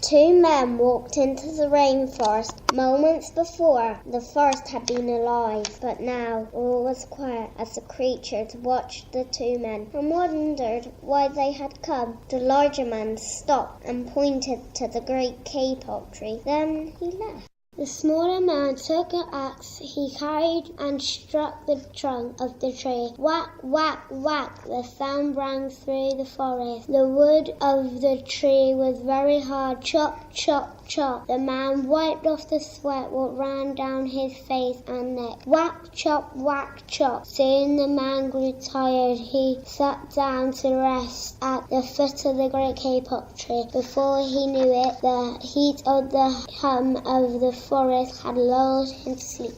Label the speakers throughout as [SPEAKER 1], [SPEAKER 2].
[SPEAKER 1] Two men walked into the rainforest. Moments before, the forest had been alive, but now all was quiet as the creatures watched the two men and wondered why they had come. The larger man stopped and pointed to the great kapok tree. Then he left. The smaller man took an axe he carried and struck the trunk of the tree. Whack, whack, whack, the sound rang through the forest. The wood of the tree was very hard. Chop, chop, chop. The man wiped off the sweat what ran down his face and neck. Whack, chop, whack, chop. Soon the man grew tired. He sat down to rest at the foot of the great kapok tree. Before he knew it, the heat of the hum of the forest had lulled him to sleep.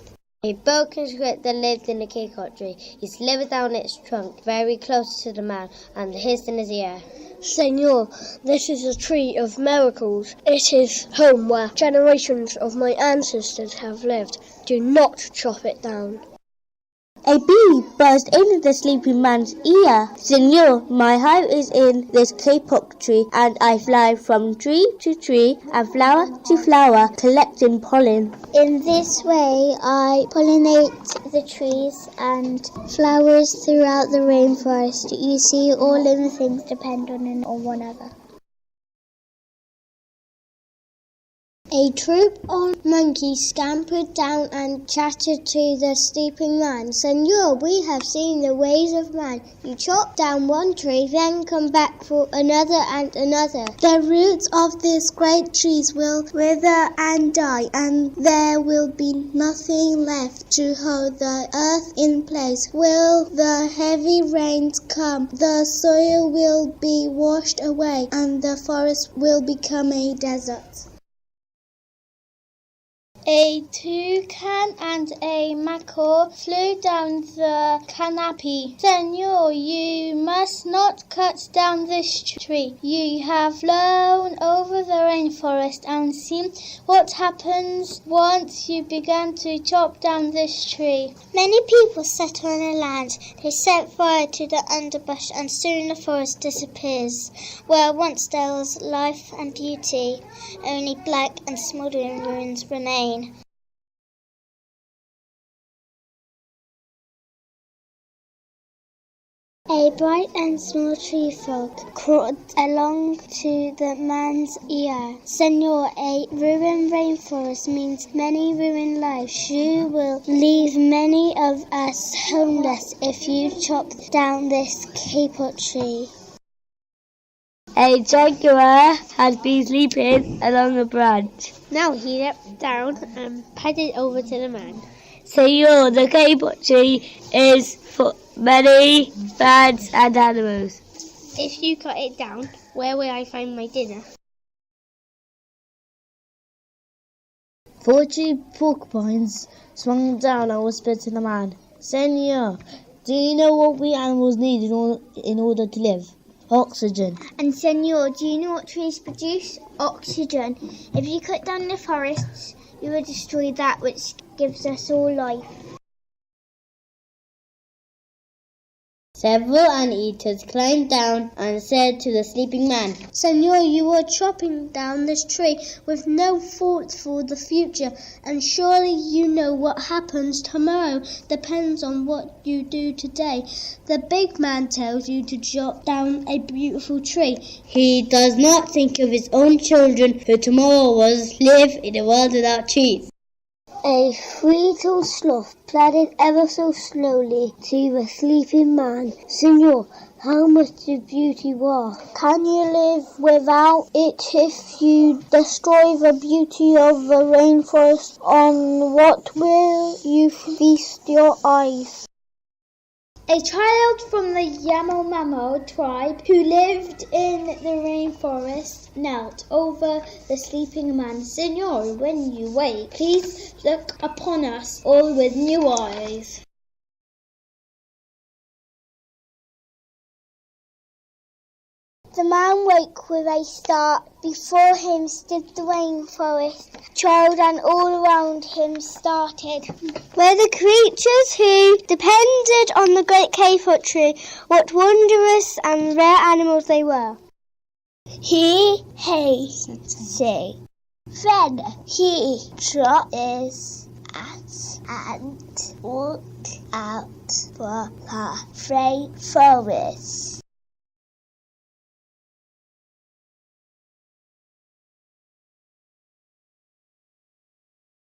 [SPEAKER 1] A broken squid that lived in the kapok tree. He slithered down its trunk very close to the man and hissed in his ear.
[SPEAKER 2] Senor, this is a tree of miracles. It is home where generations of my ancestors have lived. Do not chop it down.
[SPEAKER 3] A bee buzzed into the sleeping man's ear. Senor, my hive is in this kapok tree, and I fly from tree to tree and flower to flower, collecting pollen.
[SPEAKER 1] In this way, I pollinate the trees and flowers throughout the rainforest. You see, all living things depend on one another. A troop of monkeys scampered down and chattered to the sleeping man. Senor, we have seen the ways of man. You chop down one tree, then come back for another and another. The roots of these great trees will wither and die, and there will be nothing left to hold the earth in place. Will the heavy rains come, the soil will be washed away, and the forest will become a desert.
[SPEAKER 4] A toucan and a macaw flew down the canopy. Senor, you must not cut down this tree. You have flown over the rainforest and seen what happens once you begin to chop down this tree.
[SPEAKER 1] Many people settle on the land. They set fire to the underbrush, and soon the forest disappears. Where once there was life and beauty, only black and smouldering ruins remain. A bright and small tree frog crawled along to the man's ear. Senor, a ruined rainforest means many ruined lives. You will leave many of us homeless if you chop down this kapok tree.
[SPEAKER 3] A jaguar had been sleeping along a branch.
[SPEAKER 2] Now he leapt down and padded over to the man.
[SPEAKER 3] Senor, the kapok tree is for many birds and animals.
[SPEAKER 2] If you cut it down, where will I find my dinner?
[SPEAKER 3] 40 porcupines swung down and whispered to the man. Senor, do you know what we animals need in order to live? Oxygen.
[SPEAKER 1] And Senor, do you know what trees produce? Oxygen. If you cut down the forests, you will destroy that which gives us all life.
[SPEAKER 3] Several anteaters climbed down and said to the sleeping man,
[SPEAKER 1] Senor, you are chopping down this tree with no thought for the future, and surely you know what happens tomorrow depends on what you do today. The big man tells you to chop down a beautiful tree.
[SPEAKER 3] He does not think of his own children who tomorrow will live in a world without trees.
[SPEAKER 1] A little sloth plodded ever so slowly to the sleeping man. Senor, how much is beauty worth? Can you live without it if you destroy the beauty of the rainforest? On what will you feast your eyes? A child from the Yanomamo tribe who lived in the rainforest knelt over the sleeping man. Senor, when you wake, please look upon us all with new eyes. The man woke with a start. Before him stood the rainforest. Child and all around him started. Were the creatures who depended on the great kapok tree. What wondrous and rare animals they were.
[SPEAKER 4] he hated. Then he dropped his axe and walked out for the rainforest.